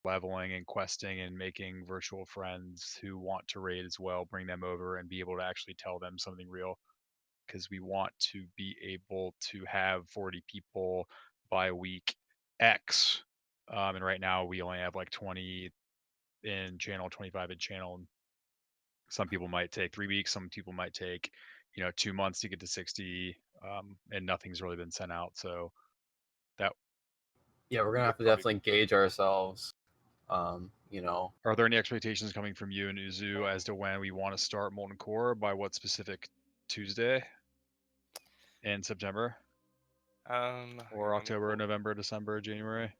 leveling and questing and making virtual friends who want to raid as well, bring them over and be able to actually tell them something real, because we want to be able to have 40 people by week X. And right now we only have like 20 in channel, 25 in channel. Some people might take 3 weeks, some people might take 2 months to get to 60, and nothing's really been sent out. So that Yeah, we're gonna have to definitely gauge ourselves. Are there any expectations coming from you and Uzu as to when we want to start Molten Core? By what specific Tuesday in September? Or October, November, December, January?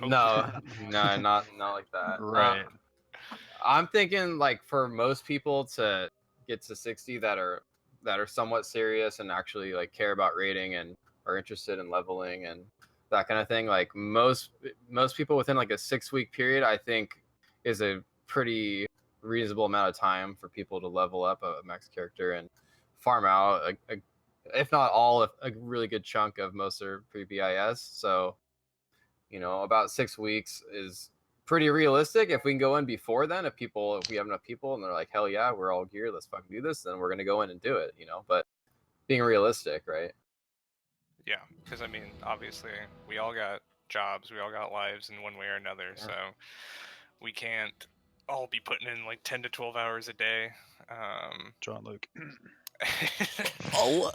No, no, not like that. Right. I'm thinking like for most people to get to 60 that are somewhat serious and actually like care about rating and are interested in leveling and that kind of thing. Like most people within like a 6-week period, I think is a pretty reasonable amount of time for people to level up a max character and farm out if not all, a really good chunk of most of their pre-BIS. So, about 6 weeks is pretty realistic. If we can go in before then, if we have enough people and they're like, hell yeah, we're all geared, let's fucking do this, then we're gonna go in and do it, But being realistic, right? Yeah, because I mean, obviously, we all got jobs, we all got lives in one way or another, so we can't all be putting in like 10 to 12 hours a day. John Luke. Oh,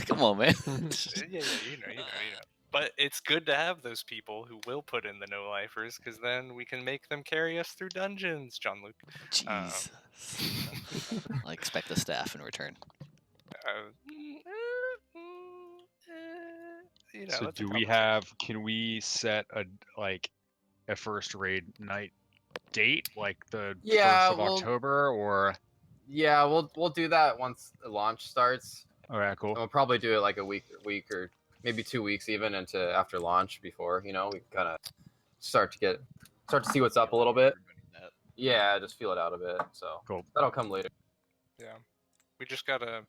come on, man. Yeah, you know. But it's good to have those people who will put in the no-lifers, because then we can make them carry us through dungeons, John Luke. Jeez. I expect the staff in return. So can we set a first raid night date, like the 1st of October, or? Yeah, we'll do that once the launch starts. Okay, cool. And we'll probably do it like a week or maybe 2 weeks even into after launch before, we kind of start to see what's up a little bit. Yeah, just feel it out a bit. So cool. That'll come later. Yeah, we just gotta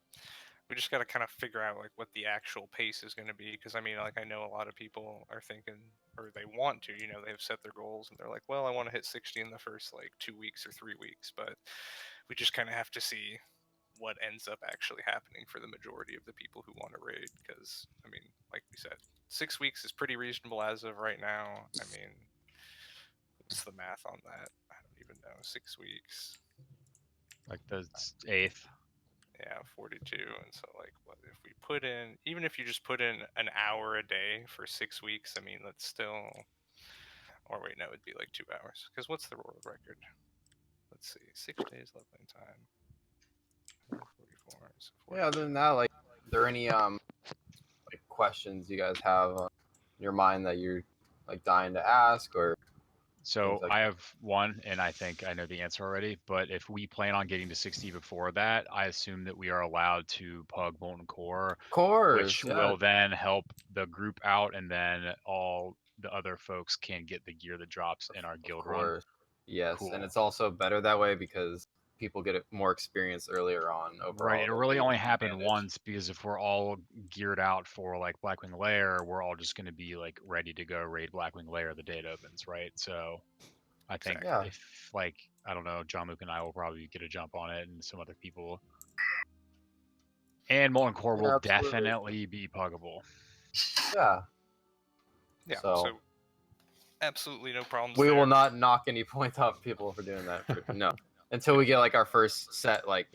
kind of figure out like what the actual pace is going to be, because I mean, like, I know a lot of people are thinking, or they want to, they've set their goals and they're like, well, I want to hit 60 in the first like 2 weeks or 3 weeks, but we just kind of have to see what ends up actually happening for the majority of the people who want to raid, because I mean, like we said, 6 weeks is pretty reasonable as of right now. I mean, what's the math on that? I don't even know. 6 weeks, like the 8th. Yeah, 42. And so, like, what if we put in, even if you just put in an hour a day for 6 weeks, I mean, that's still, or wait, no, it'd be like 2 hours. Because what's the world record? Let's see, 6 days leveling time. 44. So yeah, other than that, like, are there any like questions you guys have in your mind that you're like dying to ask, or? So I have one, and I think I know the answer already, but if we plan on getting to 60 before that, I assume that we are allowed to pug Molten Core, which will then help the group out, and then all the other folks can get the gear that drops in our guild run. Yes, cool. And it's also better that way because people get more experience earlier on overall. Right, it'll really only happen once, because if we're all geared out for like Blackwing Lair, we're all just going to be like ready to go raid Blackwing Lair the day it opens, right? So I think if, like, I don't know, John Luke and I will probably get a jump on it, and some other people. And Molten Core will definitely be puggable. Yeah. Yeah, so absolutely no problems. We will not knock any points off people for doing that. No. Until we get like our first set, like,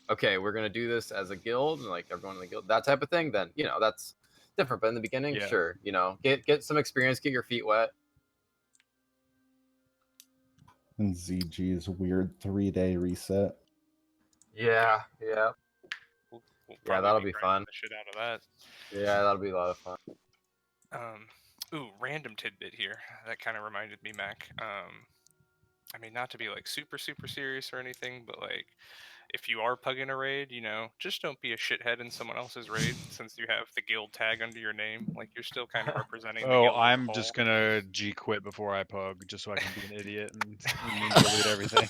okay, we're gonna do this as a guild, and like everyone in the guild, that type of thing, then that's different. But in the beginning, sure, get some experience, get your feet wet. And ZG's weird 3-day reset. Yeah. We'll that'll be fun. The shit out of that. Yeah, that'll be a lot of fun. Ooh, random tidbit here. That kind of reminded me, Mac. I mean, not to be like super serious or anything, but like, if you are pugging a raid, just don't be a shithead in someone else's raid, since you have the guild tag under your name. Like, you're still kind of representing the guild. I'm just gonna G-quit before I pug, just so I can be an idiot and delete everything.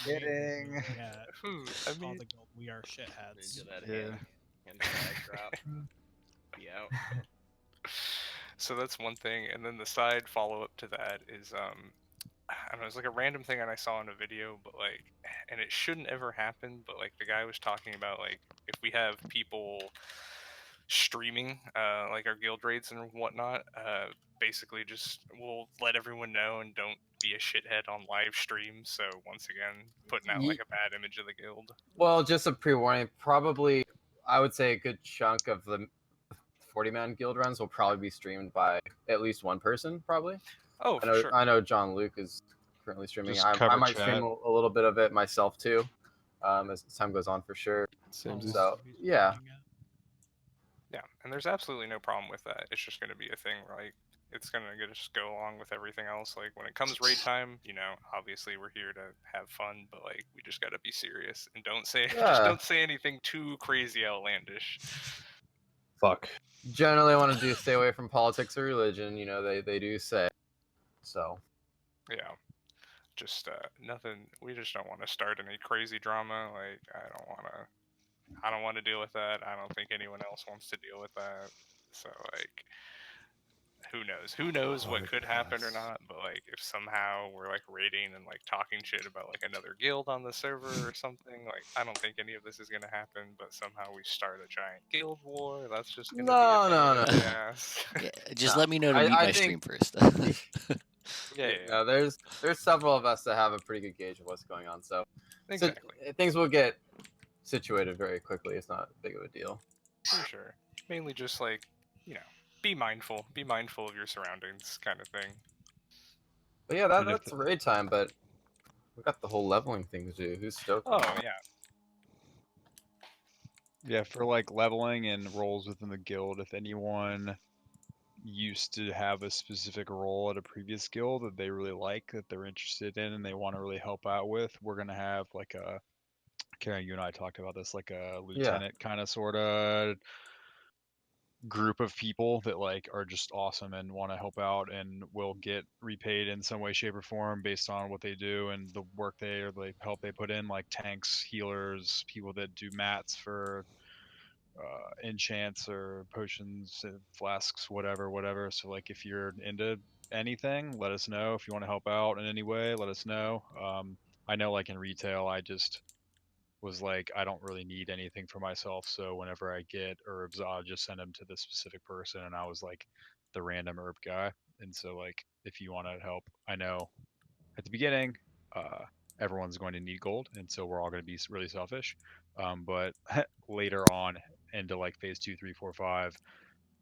Kidding. Yeah, I mean, the guild, we are shitheads. Yeah. Be out. So that's one thing, and then the side follow up to that is I don't know, it's like a random thing that I saw in a video, but like, and it shouldn't ever happen, but like the guy was talking about like if we have people streaming like our guild raids and whatnot, basically just we'll let everyone know and don't be a shithead on live stream. So once again, putting out like a bad image of the guild. Well, just a pre-warning. Probably, I would say a good chunk of the 40-man guild runs will probably be streamed by at least one person. Probably. Oh, for sure. I know John Luke is currently streaming. Just I cover might chat. stream a little bit of it myself too, as time goes on for sure. So yeah, Yeah, and there's absolutely no problem with that. It's just going to be a thing where, like, it's going to just go along with everything else. Like, when it comes raid time, you know, obviously we're here to have fun, but, like, we just got to be serious and don't say just Yeah. don't say anything too crazy outlandish. Fuck. generally want to stay away from politics or religion. You know, they do say so. Yeah. Just nothing. We just don't want to start any crazy drama. Like, I don't want to deal with that. I don't think anyone else wants to deal with that. So, like, who knows? Who knows what could happen or not? But like, if somehow we're like raiding and like talking shit about like another guild on the server or something, like, I don't think any of this is gonna happen. But somehow we start a giant guild war. That's just gonna be a pain in the ass. Yeah, just No, let me know to I- mute I my think- stream first. Yeah. No, there's several of us that have a pretty good gauge of what's going on. So, Exactly. things will get situated very quickly. It's not big of a deal. For sure. Mainly just like, you know, be mindful of your surroundings, kind of thing. But yeah, And if that's raid time. But we got the whole leveling thing to do. Who's stoked? Oh yeah. Yeah, for like leveling and roles within the guild, if anyone used to have a specific role at a previous guild that they really like, that they're interested in, and they want to really help out with, we're gonna have like a Karen, you and I talked about this, like a lieutenant kind of sort of group of people that like are just awesome and want to help out and will get repaid in some way, shape, or form based on what they do and the work they or the help they put in, like tanks, healers, people that do mats for enchants or potions, flasks, whatever. So like, if you're into anything, let us know. If you want to help out in any way, let us know. I know, like in retail, I just was like, I don't really need anything for myself, so whenever I get herbs, I'll just send them to the specific person, and I was like the random herb guy. And so like, if you want to help, I know at the beginning everyone's going to need gold, and so we're all going to be really selfish, but later on into like phase 2, 3, 4, 5,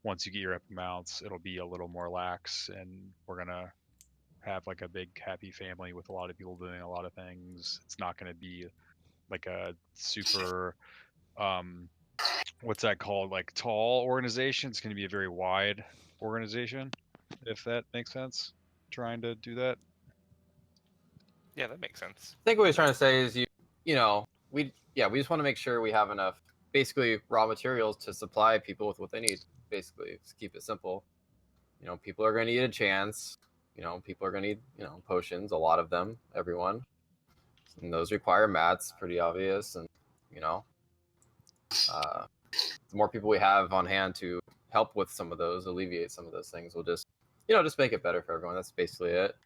once you get your epic mounts, it'll be a little more lax, and we're gonna have like a big happy family with a lot of people doing a lot of things. It's not going to be like a super what's that called, like tall organization. It's going to be a very wide organization, if that makes sense, trying to do that. Yeah, that makes sense. I think what he's trying to say is you know, we just want to make sure we have enough basically raw materials to supply people with what they need. Basically, to keep it simple. You know, people are going to need a chance. You know, people are going to need, you know, potions, a lot of them, everyone. And those require mats, pretty obvious. And, you know, the more people we have on hand to help with some of those, alleviate some of those things, will just, you know, just make it better for everyone. That's basically it.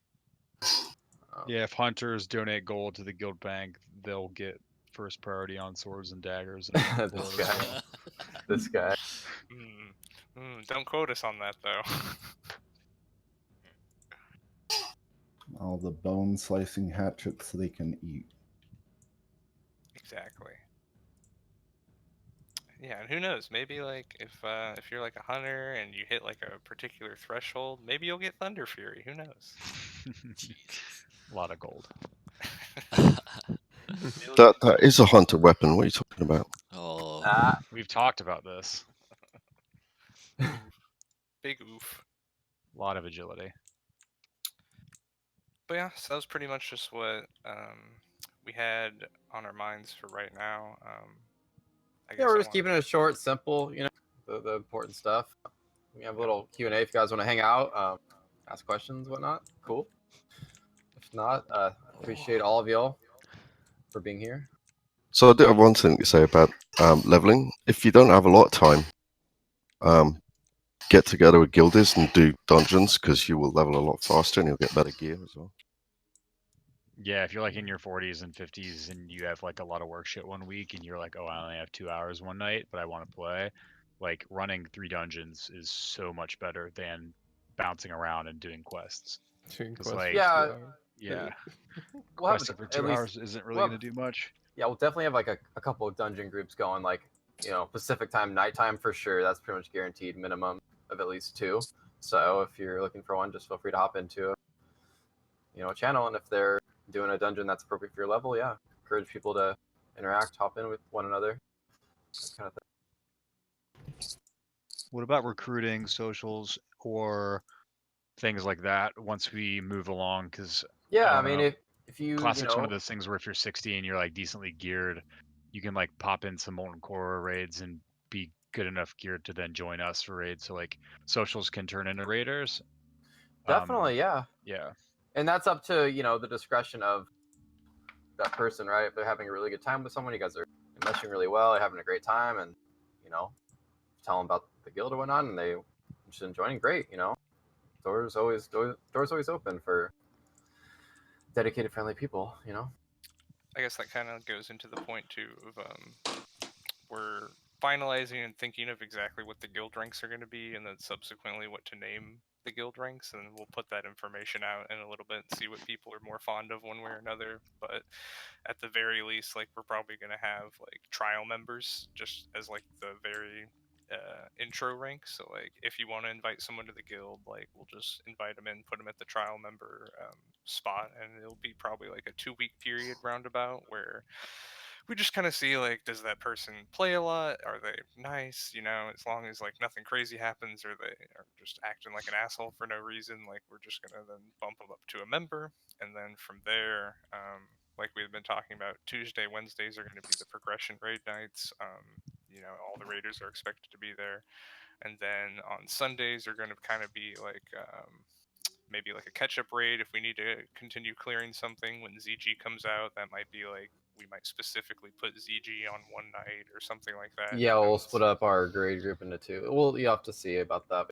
Yeah, if hunters donate gold to the guild bank, they'll get first priority on swords and daggers. And This guy. This guy. Don't quote us on that, though. All the bone slicing hatchets they can eat. Exactly. Yeah, and who knows? Maybe like if you're like a hunter and you hit like a particular threshold, maybe you'll get Thunder Fury. Who knows? A lot of gold. That is a hunter weapon. What are you talking about? Oh, We've talked about this. Big oof. A lot of agility. But yeah, so that was pretty much just what we had on our minds for right now. Yeah, we're just keeping it short, simple. You know, the important stuff. We have a little Q&A if you guys want to hang out, ask questions, whatnot. Cool. If not, appreciate all of y'all for being here. So I do have one thing to say about leveling. If you don't have a lot of time, get together with guildies and do dungeons because you will level a lot faster and you'll get better gear as well. Yeah, if you're like in your 40s and 50s and you have like a lot of work shit one week and you're like, oh, I only have 2 hours one night, but I want to play, like running 3 dungeons is so much better than bouncing around and doing quests. Doing 'Cause, quests like, for Yeah. 2 hours. Yeah, We'll have questing for at 2 least- hours isn't really well, going to do much. Yeah, we'll definitely have like a couple of dungeon groups going, like, you know, Pacific time, nighttime for sure. That's pretty much guaranteed, minimum of at least 2. So if you're looking for one, just feel free to hop into a channel, and if they're doing a dungeon that's appropriate for your level, yeah, encourage people to interact, hop in with one another, that kind of thing. What about recruiting, socials, or things like that once we move along? Because Yeah, I don't mean, know. if you Classic's one of those things where if you're 60 and you're like decently geared, you can like pop in some Molten Core raids and be good enough geared to then join us for raids. So like socials can turn into raiders. definitely, yeah, Yeah. and that's up to the discretion of that person, right? If they're having a really good time with someone, you guys are meshing really well, you're having a great time, and tell them about the guild or whatnot, and they interested in joining, great. Doors always open for dedicated, friendly people. I guess that kind of goes into the point too of we're finalizing and thinking of exactly what the guild ranks are going to be, and then subsequently what to name the guild ranks, and we'll put that information out in a little bit and see what people are more fond of one way or another. But at the very least, like, we're probably going to have like trial members just as like the very intro rank. So like if you want to invite someone to the guild, like we'll just invite them in, put them at the trial member spot, and it'll be probably like a 2-week period roundabout where we just kind of see, like, does that person play a lot? Are they nice? As long as like nothing crazy happens or they are just acting like an asshole for no reason, like we're just gonna then bump them up to a member, and then from there, like we've been talking about, Tuesday, Wednesdays are going to be the progression raid nights. All the raiders are expected to be there, and then on Sundays are going to kind of be like maybe like a catch-up raid if we need to continue clearing something when ZG comes out. That might be like we might specifically put ZG on one night or something like that. Yeah, we'll split up our grade group into 2. Well, you have to see about that.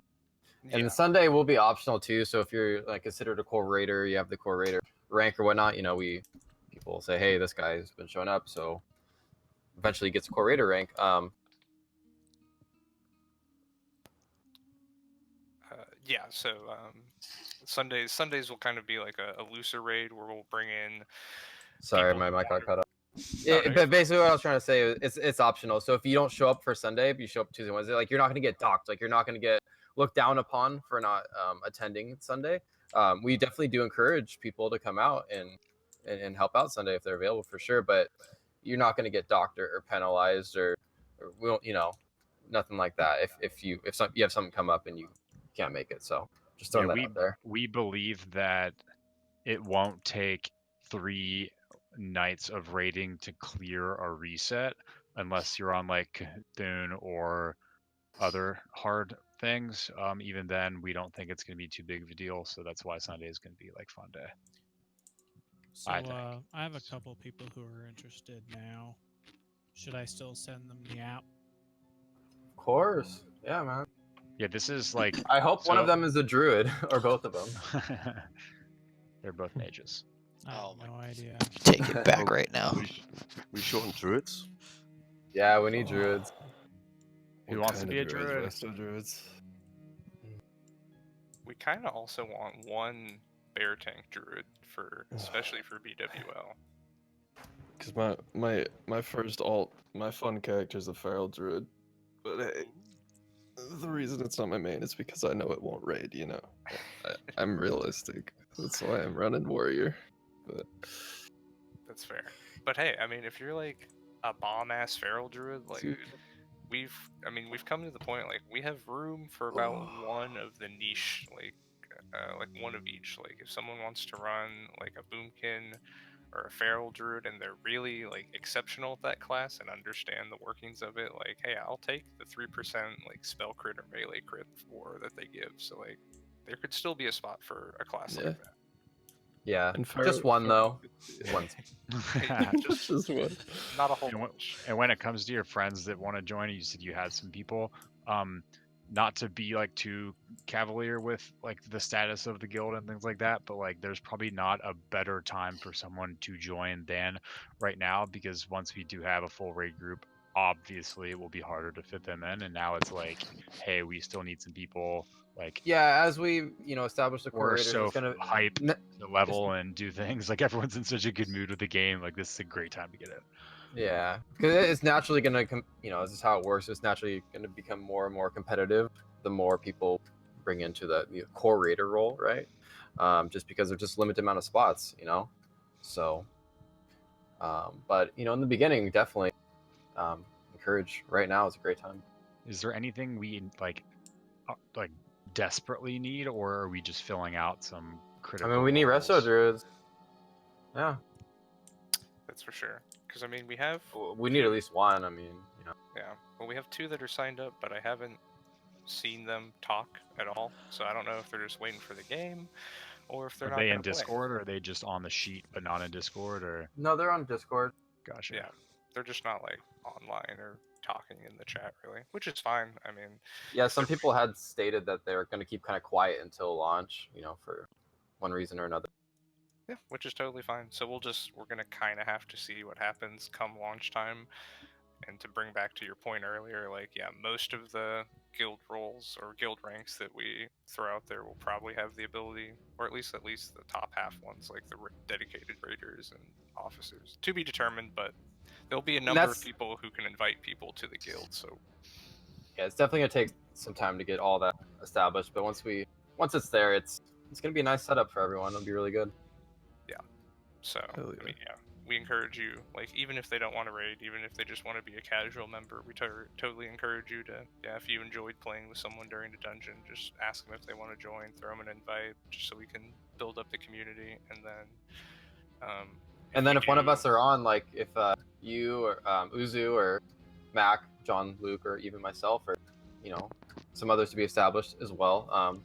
And Yeah. the Sunday will be optional too. So if you're like considered a core raider, you have the core raider rank or whatnot. People say, hey, this guy's been showing up, so eventually he gets a core raider rank. Yeah, so Sundays will kind of be like a looser raid where we'll bring in. Sorry, people my mic got cut off. No, But basically, what I was trying to say is it's optional. So if you don't show up for Sunday, but you show up Tuesday, Wednesday, like you're not going to get docked. Like you're not going to get looked down upon for not attending Sunday. We definitely do encourage people to come out and help out Sunday if they're available for sure. But you're not going to get docked or penalized or we won't, nothing like that. If you have something come up and you can't make it, so just throwing that out there. We believe that it won't take 3 nights of raiding to clear a reset unless you're on like Cthulhu or other hard things. Even then, we don't think it's going to be too big of a deal, so that's why Sunday is going to be like fun day. So I think. I have a couple people who are interested now. Should I still send them the app? Of course, yeah, man. Yeah, this is like I hope one of so- them is a druid or both of them. They're both mages. I Oh have no idea. Take it back right now. We short on druids? Yeah, we need druids. Who What wants to kind be of a druids? druid? Resto druids. We kind of also want one bear tank druid especially for BWL. Because my first alt, my fun character is a feral druid, but hey, the reason it's not my main is because I know it won't raid. I'm realistic. That's why I'm running warrior. But That's fair. But hey, I mean, if you're like a bomb ass feral druid, like Dude. we've come to the point like we have room for about one of the niche, like one of each. Like if someone wants to run like a boomkin or a feral druid and they're really like exceptional at that class and understand the workings of it, like hey, I'll take the 3% like spell crit or melee crit that they give. So like there could still be a spot for a class Yeah. like that. Yeah, And just one though. One. just one. Not a whole And bunch. when it comes to your friends that want to join, you said you had some people. not to be like too cavalier with like the status of the guild and things like that, but like there's probably not a better time for someone to join than right now, because once we do have a full raid group, obviously it will be harder to fit them in, and now it's like, hey, we still need some people. Like, Yeah, as we establish the core we're raiders, so it's gonna hyped ne- to level and do things. Like everyone's in such a good mood with the game. Like this is a great time to get in. Yeah, because it's naturally gonna this is how it works. It's naturally gonna become more and more competitive the more people bring into the core raider role, right? Just because there's just limited amount of spots, So, but in the beginning, definitely encourage. Right now is a great time. Is there anything we like desperately need, or are we just filling out some critical? I mean, we need roles? resto druids. Yeah, That's for sure. Because I mean, we have we need at least one. I mean, yeah. Well, we have 2 that are signed up, but I haven't seen them talk at all. So I don't know if they're just waiting for the game, or if they're Are not they gonna in play. Discord, or are they just on the sheet but not in Discord? Or no, they're on Discord. gotcha. Yeah, they're just not like online or talking in the chat really, which is fine. I mean, Yeah, some people had stated that they're going to keep kind of quiet until launch, for one reason or another. yeah, which is totally fine. So we're gonna kind of have to see what happens come launch time. And to bring back to your point earlier, like, yeah, most of the guild roles or guild ranks that we throw out there will probably have the ability, or at least the top half ones, like the dedicated raiders and officers, to be determined. But there'll be a number of people who can invite people to the guild. So yeah, it's definitely gonna take some time to get all that established. But once it's there, it's gonna be a nice setup for everyone. It'll be really good. So, Hell yeah. I mean, yeah, we encourage you, like, even if they don't want to raid, even if they just want to be a casual member, we totally encourage you to, yeah, if you enjoyed playing with someone during the dungeon, just ask them if they want to join, throw them an invite, just so we can build up the community, and then... if one of us are on, like, if you or Uzu or Mac, John, Luke, or even myself, or, some others to be established as well,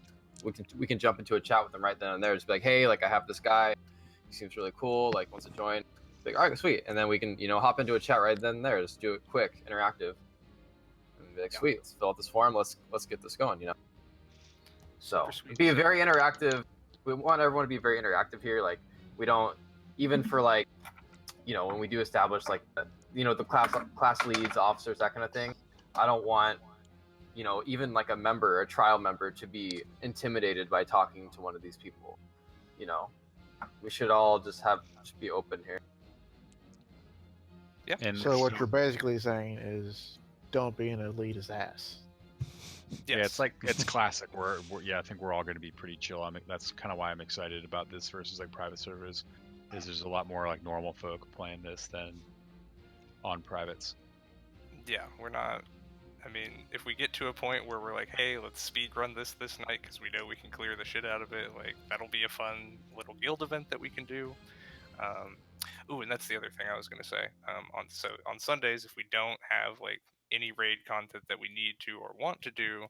we can jump into a chat with them right then and there. Just be like, hey, like, I have this guy. He seems really cool. Like, wants to join. Like, all right, sweet. And then we can, hop into a chat right then and there. Just do it quick, interactive. And be like, Yeah. sweet. Let's fill out this form. Let's get this going. So Super sweet. be a very interactive. We want everyone to be very interactive here. Like, we don't even for like, when we do establish like, the class leads, officers, that kind of thing. I don't want, even like a member, a trial member, to be intimidated by talking to one of these people. We should all just be open here. Yeah. And So what you're basically saying is, don't be an elitist ass. yeah, it's classic. I think we're all going to be pretty chill. That's kind of why I'm excited about this versus like private servers, is there's a lot more like normal folk playing this than on privates. Yeah, we're not. I mean, if we get to a point where we're like, hey, let's speed run this night because we know we can clear the shit out of it, like, that'll be a fun little guild event that we can do. Ooh, and that's the other thing I was gonna say. On Sundays, if we don't have like any raid content that we need to or want to do,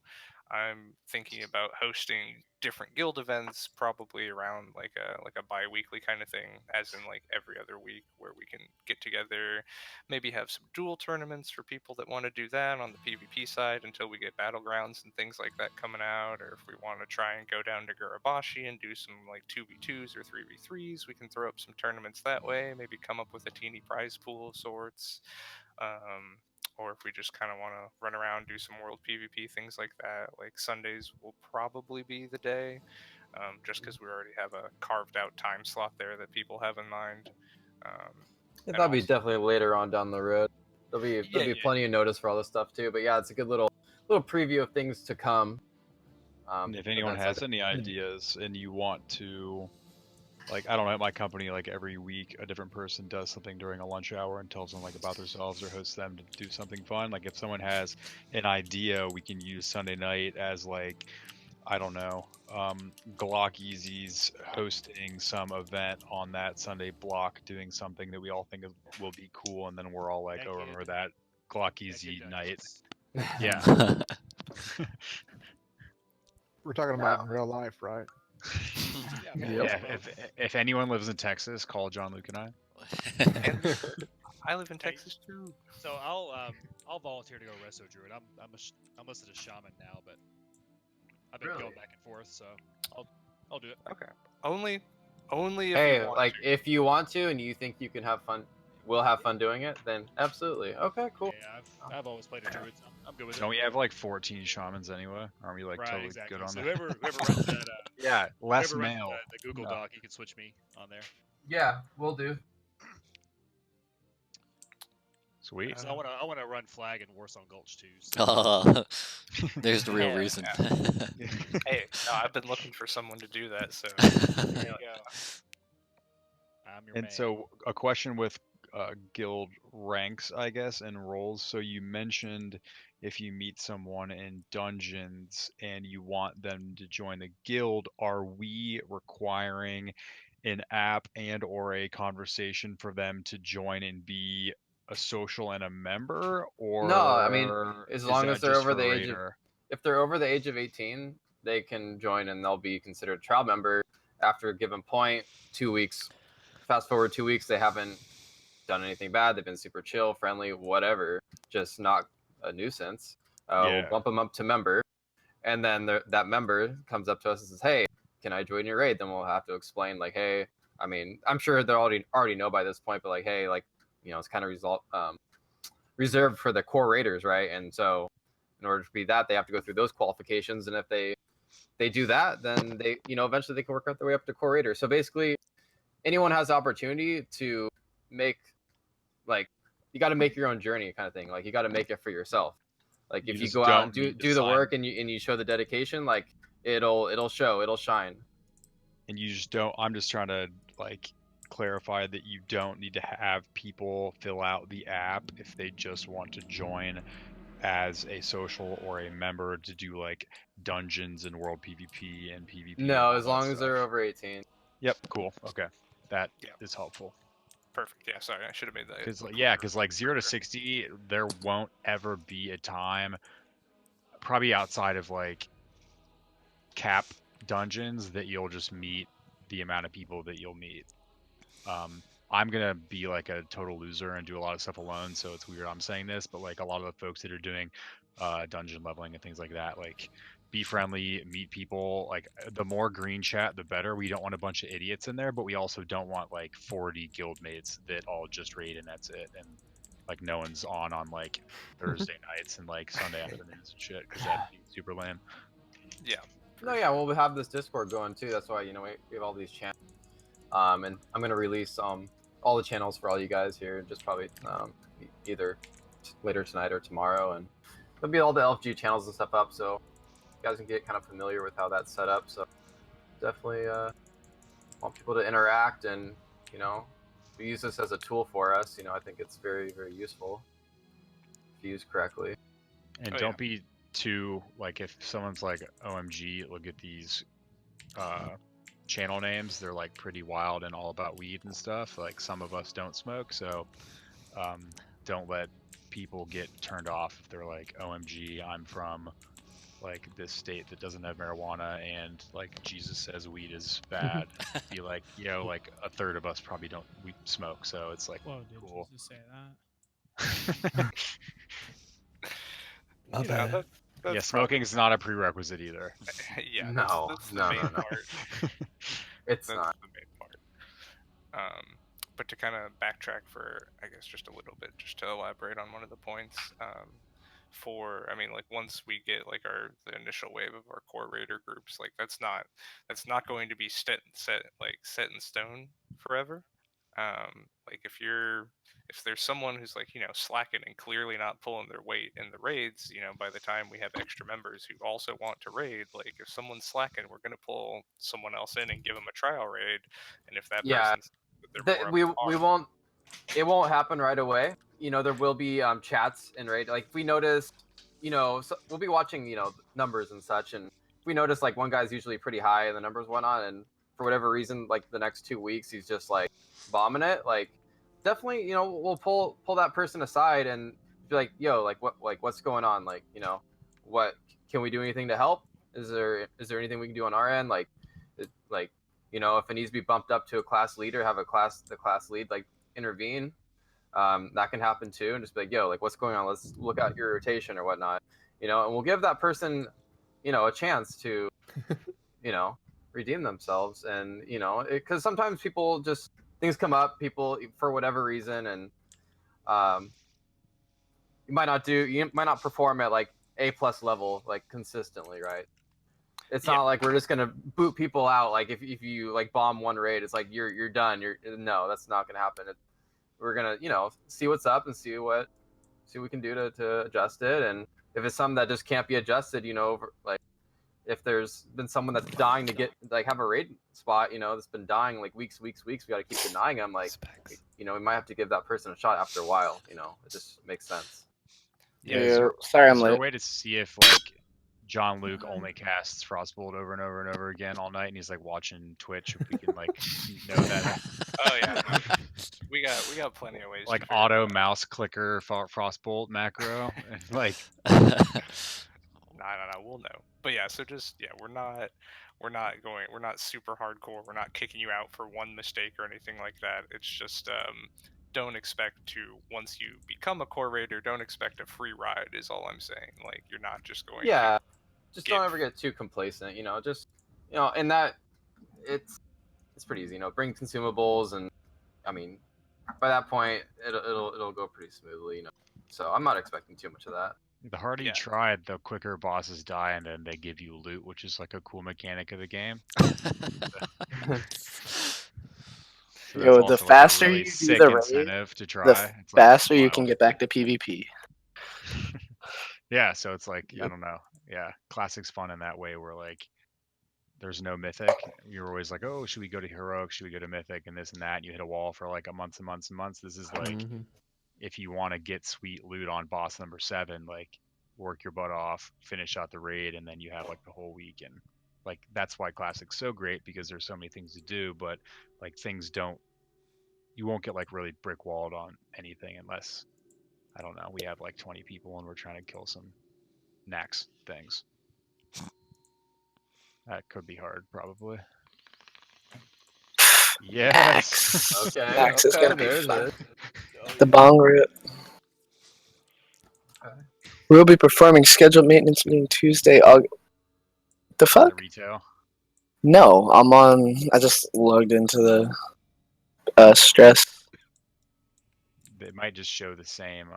I'm thinking about hosting different guild events, probably around like a bi-weekly kind of thing, as in like every other week, where we can get together, maybe have some duel tournaments for people that want to do that on the PvP side until we get battlegrounds and things like that coming out, or if we want to try and go down to Gurabashi and do some like 2v2s or 3v3s, we can throw up some tournaments that way, maybe come up with a teeny prize pool of sorts. Or if we just kind of want to run around, do some world PvP, things like that. Like Sundays will probably be the day, just because we already have a carved out time slot there that people have in mind. That'll be definitely later on down the road. There'll be plenty of notice for all this stuff too. But yeah, it's a good little preview of things to come. And if anyone has any ideas and you want to, like, I don't know, at my company, like every week a different person does something during a lunch hour and tells them like about themselves or hosts them to do something fun. Like if someone has an idea, we can use Sunday night as like, I don't know, Glock Easy's hosting some event on that Sunday block, doing something that we all think will be cool, and then we're all like, oh, remember that Glock Easy night? Yeah. We're talking about in real life, right? Yeah, if anyone lives in Texas, call John, Luke, and I. I live in Hey, Texas too. So I'll volunteer to go Resto Druid. I'm listed as Shaman now, but I've been Really? going back and forth, so I'll do it. Okay. Only if Hey, you want like to. if you want to and you think you can have fun, we'll have fun doing it. Then absolutely. Okay, cool. Yeah, I've always played a Druid, so I'm good with it. Don't we have like 14 shamans anyway? Aren't we like Right, totally exactly. good on So that? whoever runs that, Yeah, less whoever runs mail. the Google No. Doc, you can switch me on there. Yeah, we'll do. Sweet. So I wanna run Flag in Warsong Gulch too. So. Oh, there's the real Yeah, reason. Hey, no, I've been looking for someone to do that, so There you go. I'm your And man. so a question with guild ranks, I guess, and roles. So you mentioned if you meet someone in dungeons and you want them to join the guild, are we requiring an app and or a conversation for them to join and be a social and a member, or No, I mean, as is long that as they're just over for the age of, Raider? if they're over the age of 18, they can join and they'll be considered a trial member after a given point. 2 weeks. Fast forward 2 weeks, they haven't done anything bad. They've been super chill, friendly, whatever, just not a nuisance. We'll Yeah. bump them up to member, and then that member comes up to us and says, "Hey, can I join your raid?" Then we'll have to explain, like, "Hey, I mean, I'm sure they already know by this point, but like, hey, like, it's kind of reserved for the core raiders, right? And so, in order to be that, they have to go through those qualifications, and if they do that, then they, eventually they can work out their way up to core raider. So basically, anyone has the opportunity to make, like, you got to make your own journey, kind of thing. Like, you got to make it for yourself. Like, You if you just go out and don't need to do the sign- work and you show the dedication, like, it'll show, it'll shine. And you just don't. I'm just trying to like clarify that you don't need to have people fill out the app if they just want to join as a social or a member to do like dungeons and world PvP and PvP. and No, all as that long as they're stuff. over 18. Yep, cool. Okay, that is Yeah. helpful. Perfect. Yeah, sorry, I should have made that. Because like 0 to 60, there won't ever be a time, probably outside of like cap dungeons, that you'll just meet the amount of people that you'll meet. I'm gonna be like a total loser and do a lot of stuff alone, so it's weird I'm saying this, but like a lot of the folks that are doing dungeon leveling and things like that, like be friendly, meet people. Like the more green chat, the better. We don't want a bunch of idiots in there, but we also don't want like 40 guildmates that all just raid and that's it, and like no one's on like Thursday nights and like Sunday afternoons and shit, because that'd be super lame. Yeah. No, yeah, well, we have this Discord going too. That's why, we have all these channels. And I'm gonna release all the channels for all you guys here, just probably either later tonight or tomorrow, and there'll be all the LFG channels and stuff up, so you guys can get kind of familiar with how that's set up. So definitely want people to interact, and we use this as a tool for us. I think it's very, very useful if used correctly. And don't be too like, if someone's like, OMG, look at these channel names, they're like pretty wild and all about weed and stuff. Like some of us don't smoke, so don't let people get turned off if they're like, OMG, I'm from like this state that doesn't have marijuana and like Jesus says weed is bad. Be like, like a third of us probably don't smoke, so it's like, Whoa, did cool. Jesus say that? My bad. Yeah, smoking is not a prerequisite either. Yeah, No, that's the no, main no, no. part. It's That's not. the main part. But to kind of backtrack for, I guess, just a little bit, just to elaborate on one of the points, like once we get like the initial wave of our core raider groups, like that's not going to be set in stone forever. Like if there's someone who's like, slacking and clearly not pulling their weight in the raids, by the time we have extra members who also want to raid, like if someone's slacking, we're going to pull someone else in and give them a trial raid. And if that person's it won't happen right away. There will be chats and raid. Like if we notice, so we'll be watching, numbers and such, and if we notice like one guy's usually pretty high and the numbers went on, and for whatever reason, like the next 2 weeks he's just like bombing it, like definitely, we'll pull that person aside and be like, yo, what's going on? Like, what can we do anything to help? Is there anything we can do on our end? Like, if it needs to be bumped up to a class leader, have the class lead like intervene. that can happen too, and just be like, yo, like, what's going on? Let's look at your rotation or whatnot, you know, and we'll give that person, you know, a chance to, you know, redeem themselves. And, you know, because sometimes people just, things come up, people for whatever reason, and you might not perform at like A+ level like consistently, right? It's not like we're just gonna boot people out. Like if you like bomb one raid, it's like you're done. No, that's not gonna happen. We're gonna, you know, see what's up and see what we can do to adjust it. And if it's something that just can't be adjusted, you know, like if there's been someone that's dying to get like have a raid spot, you know, that's been dying like weeks, we got to keep denying them. Like, you know, we might have to give that person a shot after a while. You know, it just makes sense. Yeah, sorry, I'm is there a late. way to see if like John Luke only casts Frostbolt over and over and over again all night, and he's like watching Twitch? If we can like know that. Oh yeah, we got plenty of ways. Like to auto mouse clicker Frostbolt macro, and like. No, we'll know. But yeah, so just we're not super hardcore. We're not kicking you out for one mistake or anything like that. It's just don't expect to, once you become a core raider, don't expect a free ride is all I'm saying. Like you're not just going to just don't ever get too complacent, you know, just, you know, and that it's pretty easy, you know, bring consumables, and I mean by that point it'll go pretty smoothly, you know. So I'm not expecting too much of that. The harder you try, the quicker bosses die, and then they give you loot, which is like a cool mechanic of the game. So Yo, the faster like a really you do sick the raid, incentive to try. the faster you can get back to PvP. Yeah, so it's like, I don't know. Yeah, Classic's fun in that way where like there's no mythic. You're always like, oh, should we go to heroic? Should we go to mythic? And this and that. And you hit a wall for like a months and months and months. This is like, if you want to get sweet loot on boss number 7, like work your butt off, finish out the raid, and then you have like the whole week. And like that's why Classic's so great, because there's so many things to do, but like you won't get like really brick walled on anything unless, I don't know, we have like 20 people and we're trying to kill some Nax things. That could be hard, probably. Yes. Okay. Nax is gonna be there's fun. it. The bong route. We'll be performing scheduled maintenance meeting Tuesday, August. The fuck? Retail. No, I just logged into the stress. It might just show the same.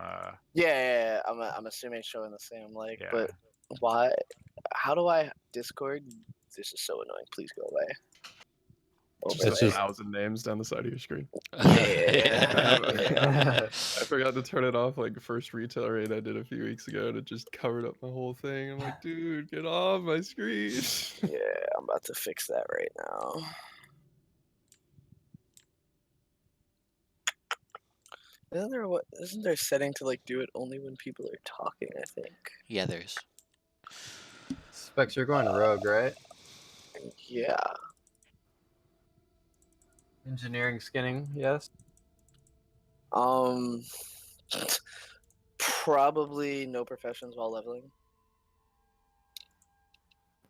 Yeah. I'm assuming showing the same. Like, Yeah. but why? How do I Discord? This is so annoying. Please go away. Just 1,000 names down the side of your screen. Yeah. I forgot to turn it off like first retail raid I did a few weeks ago, and it just covered up my whole thing. I'm like, dude, get off my screen. Yeah, I'm about to fix that right now. Isn't there a setting to like do it only when people are talking, I think? Yeah, there's. Specs, you're going rogue, right? Yeah. Engineering skinning, yes. Probably no professions while leveling.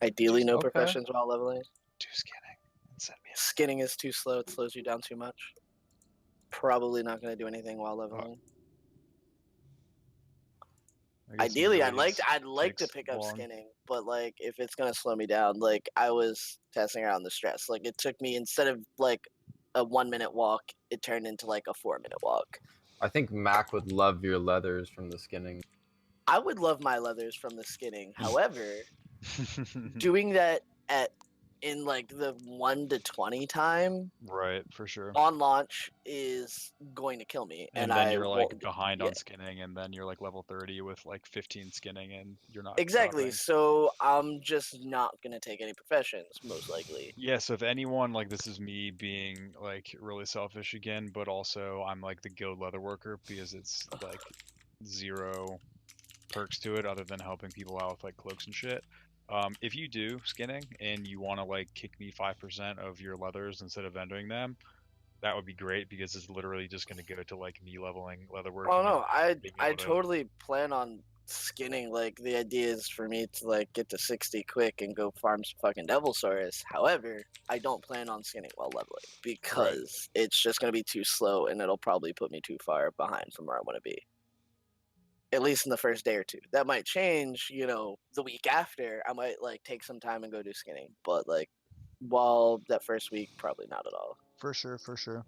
Ideally, no professions while leveling. Do skinning and send me. Skinning is too slow; it slows you down too much. Probably not going to do anything while leveling. Ideally, I'd like to pick up skinning, but like if it's gonna slow me down, like I was testing around the stress. Like it took me, instead of like a 1-minute walk, it turned into like a 4-minute walk. I think Mac would love your leathers from the skinning. I would love my leathers from the skinning. However, doing that in like the 1 to 20 time, right, for sure, on launch is going to kill me. And then you're like behind on skinning, and then you're like level 30 with like 15 skinning, and you're not exactly. stopping. So I'm just not gonna take any professions, most likely. Yeah, so if anyone, like, this is me being like really selfish again, but also I'm like the guild leather worker, because it's like 0 perks to it other than helping people out with like cloaks and shit. If you do skinning and you want to like kick me 5% of your leathers instead of vendoring them, that would be great, because it's literally just going to go to like me leveling leatherwork. Oh no, I totally plan on skinning, like the idea is for me to like get to 60 quick and go farm some fucking Devilsaurus. However, I don't plan on skinning while leveling because it's just gonna be too slow and it'll probably put me too far behind from where I want to be. At least in the first day or two. That might change, you know, the week after. I might like take some time and go do skinning, but like while that first week, probably not at all. For sure, for sure.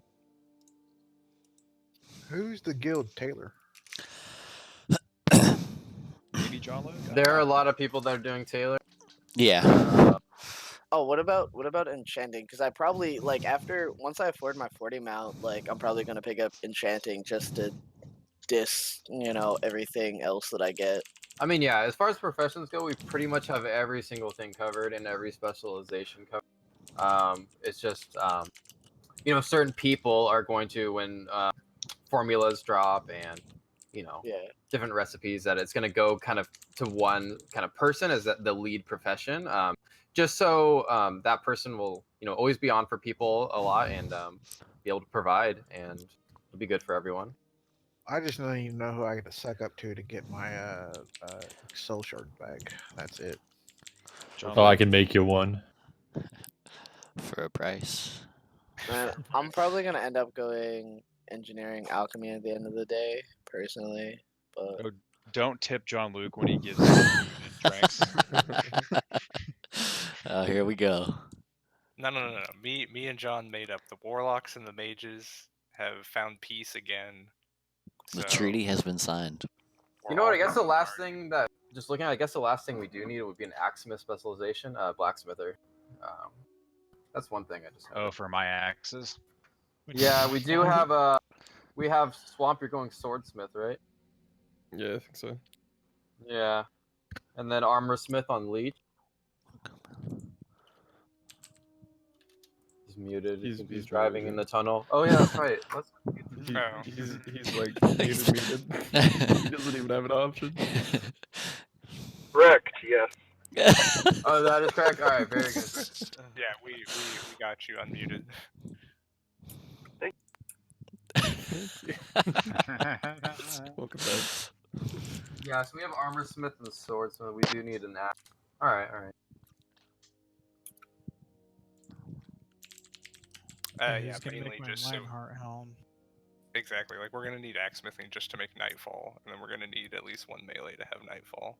Who's the guild Taylor? Maybe John Luke? There are a lot of people that are doing Taylor. Yeah. Oh, what about enchanting? Because I probably like once I afford my 40 mount, like I'm probably gonna pick up enchanting just to diss, you know, everything else that I get. I mean, yeah, as far as professions go, we pretty much have every single thing covered and every specialization covered. It's just, you know, certain people are going to, when formulas drop and, you know, different recipes, that it's going to go kind of to one kind of person as the lead profession. Just so that person will, you know, always be on for people a lot and be able to provide, and it'll be good for everyone. I just don't even know who I got to suck up to get my soul shard bag. That's it. Oh, I can make you one. For a price. I'm probably gonna end up going engineering alchemy at the end of the day, personally. But Oh, don't tip John Luke when he gives drinks. Oh, here we go. No. Me and John made up. The warlocks and the mages have found peace again. The So treaty has been signed. You know what? I guess the last thing that, just looking at, I guess the last thing we do need would be an axesmith specialization, blacksmither. That's one thing I just. Oh, for my axes. Yeah, we do have we have Swamp. You're going swordsmith, right? Yeah, I think so. Yeah, and then armor smith on leech. He's muted. He's driving in the tunnel. Oh yeah, that's right. He's like muted. He doesn't even have an option. Correct. Yes. Oh, that is correct. All right, very good. yeah, we got you unmuted. Welcome back. Yeah, so we have armor smith and swordsmith. We do need an axe. All right. Yeah, gonna mainly make my just so Lionheart helm. exactly, like we're gonna need axesmithing just to make nightfall, and then we're gonna need at least one melee to have nightfall.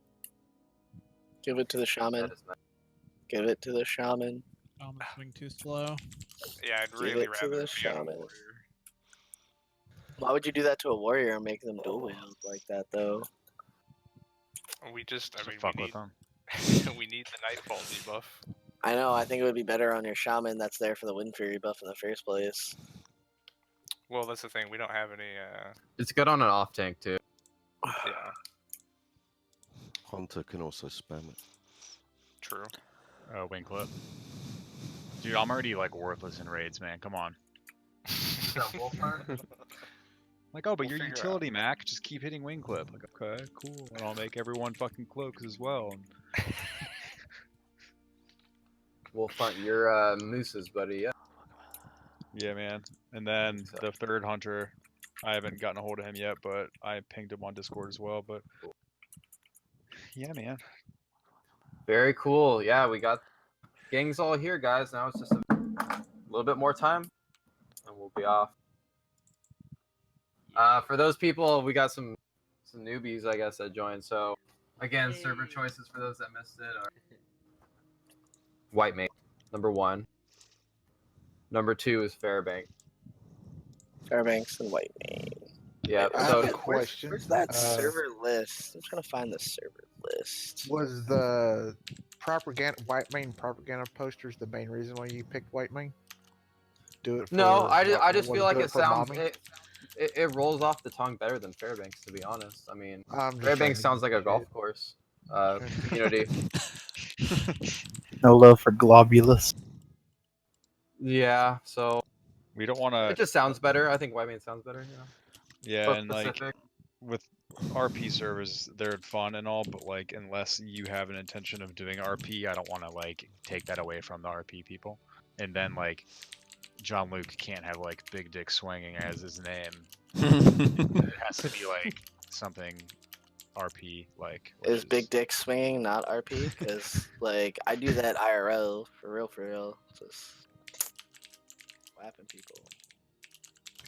give it to the shaman. Give it to the shaman. Shaman swing too slow. Yeah, I'd Give really it to rather the be on a shaman. warrior. Why would you do that to a warrior and make them dual wield like that, though? We just, I mean, fuck we with them. we need the nightfall debuff. I know. I think it would be better on your shaman that's there for the Wind Fury buff in the first place. Well, that's the thing. We don't have any. It's good on an off tank too. Yeah, Hunter can also spam it. true. Wing clip. Dude, I'm already like worthless in raids, man. Come on. Like, oh, but We'll your figure utility Mac, just keep hitting wing clip. Like, okay, cool. And I'll make everyone fucking cloaks as well. Wolf hunt your mooses, buddy. Yeah. Yeah, man. And then the third hunter, I haven't gotten a hold of him yet, but I pinged him on Discord as well. But yeah, man. Very cool. Yeah, we got gang's all here, guys. Now it's just a little bit more time, and we'll be off. For those people, we got some newbies, I guess, that joined. So again, server choices for those that missed it are Whitemane, number 1. Number 2 is Fairbank. Fairbanks and Whitemane. Yeah. I So have a question. Where's that server list? I'm just gonna find the server list. Was the Whitemane propaganda posters the main reason why you picked Whitemane? Do it. no, I was just feel like it for sounds mommy? it rolls off the tongue better than Fairbanks, to be honest. I mean, I'm just Fairbanks trying to sounds like a get golf it. course. Community. No love for Globulus. Yeah, so We don't want it to. just sounds better. I think Whitemane sounds better. You know? Yeah, Plus and like specific. with RP servers, they're fun and all, but like unless you have an intention of doing RP, I don't want to like take that away from the RP people. And then like John Luke can't have like Big Dick Swinging as his name. It has to be like something RP like. Is big dick swinging not RP? Because like I do that IRL for real. Just slapping people.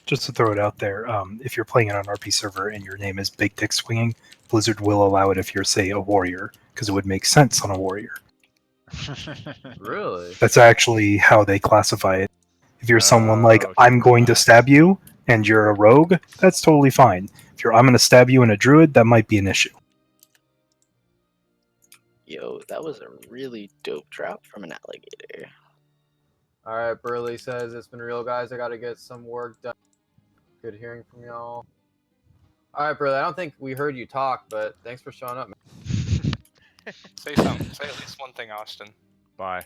Just to throw it out there, if you're playing on an RP server and your name is Big Dick Swinging, Blizzard will allow it if you're, say, a warrior, because it would make sense on a warrior. Really? That's actually how they classify it. If you're someone like, I'm going to stab you, and you're a rogue, that's totally fine. If you're, I'm going to stab you and a druid, that might be an issue. Yo, that was a really dope drop from an alligator. All right, Burley says it's been real, guys. I got to get some work done. Good hearing from y'all. All right, Burley. I don't think we heard you talk, but thanks for showing up, man. Say something. Say at least one thing, Austin. Bye.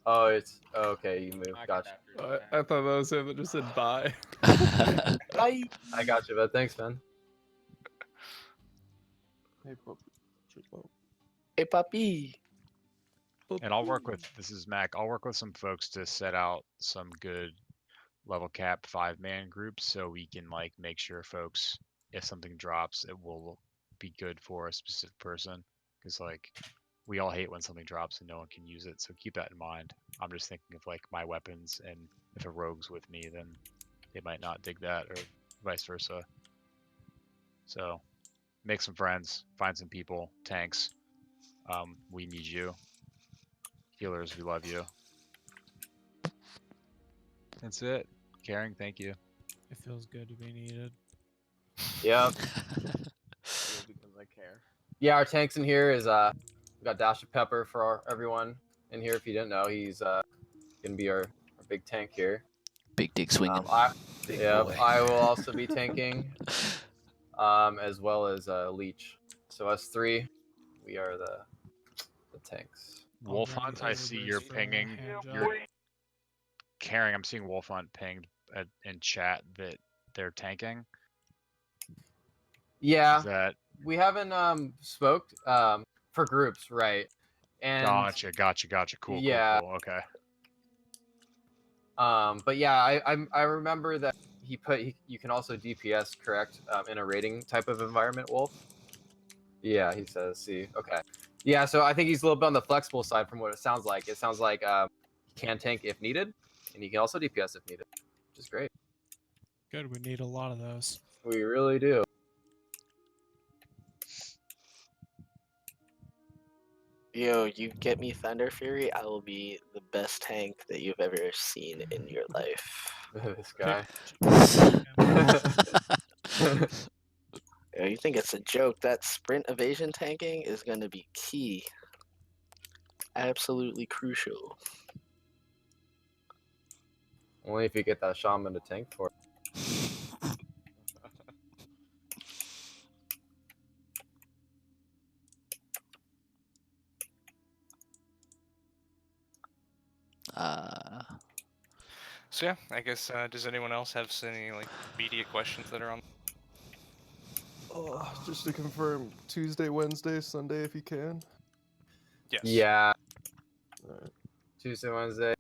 Oh, it's okay. You moved. Gotcha. I thought that was him that just said bye. Bye. I got you, but thanks, man. Hey, puppy. And I'll work with, this is Mac, I'll work with some folks to set out some good level cap 5-man groups so we can like make sure folks, if something drops, it will be good for a specific person. Because like, we all hate when something drops and no one can use it, so keep that in mind. I'm just thinking of like my weapons, and if a rogue's with me, then they might not dig that, or vice versa. So, make some friends, find some people, tanks. We need you. Healers, we love you. That's it. Caring, thank you. It feels good to be needed. Yep. Because I care. Yeah, our tanks in here is we got Dash of Pepper for everyone in here. If you didn't know, he's gonna be our big tank here. Big dick swinging. I boy. will also be tanking, as well as Leech. So us three, we are the tanks. Wolf Hunt, I see you're pinging. You're Caring, I'm seeing Wolf Hunt pinged in chat that they're tanking. Yeah. Is that We haven't spoke for groups, right? And gotcha. Cool. Yeah. Cool. Okay. But yeah, I remember that he put you can also DPS, correct, in a raiding type of environment, Wolf. Yeah, he says. See, okay. Yeah, so I think he's a little bit on the flexible side from what it sounds like. It sounds like he can tank if needed, and he can also DPS if needed, which is great. Good, we need a lot of those. We really do. Yo, you get me Thunder Fury, I will be the best tank that you've ever seen in your life. This guy. Yo, you think it's a joke? That sprint evasion tanking is going to be key. Absolutely crucial. Only if you get that shaman to tank for it. So yeah, I guess does anyone else have any like immediate questions that are on? Just to confirm, Tuesday, Wednesday, Sunday, if you can. Yes. Yeah. Alright. Tuesday, Wednesday,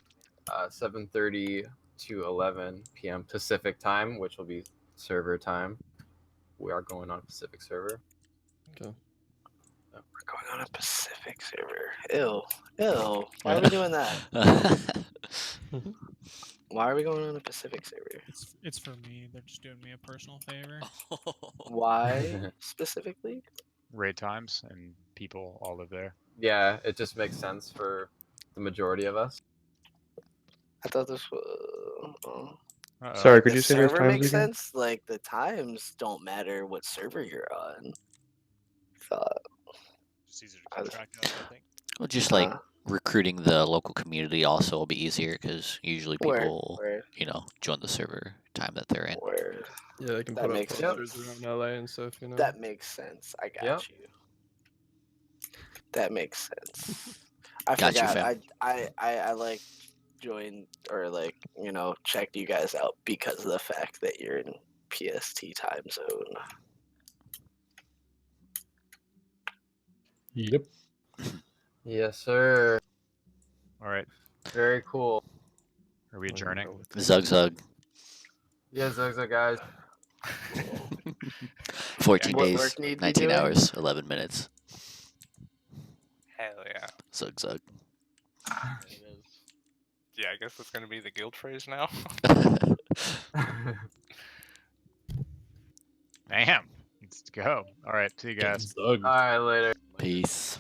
7:30 to 11 p.m. Pacific time, which will be server time. We are going on a Pacific server. Okay. We're going on a Pacific server. Ew. Why are we doing that? Why are we going on a Pacific server? It's for me. They're just doing me a personal favor. Why specifically? Raid times and people all live there. Yeah, it just makes sense for the majority of us. I thought this was. Sorry, could you the say those server times makes again? sense. Like the times don't matter what server you're on. Thought. Just easier to keep track of, I think. Well, just like recruiting the local community also will be easier because usually people, you know, join the server time that they're in. Yeah, they can That put up makes posters sense. around LA and stuff, you know. That makes sense. I got you. That makes sense. I Got you, forgot. fam. I like joined or like, you know, checked you guys out because of the fact that you're in PST time zone. Yep. Yes, sir. All right. Very cool. Are we adjourning? Zug. Yeah, Zugza, guys. 14 What days, work need be 19 doing? hours, 11 minutes. Hell yeah. Zug zug. Yeah, I guess that's gonna be the guild phrase now. Damn. Let's go. All right, see you guys. All right, later. Peace.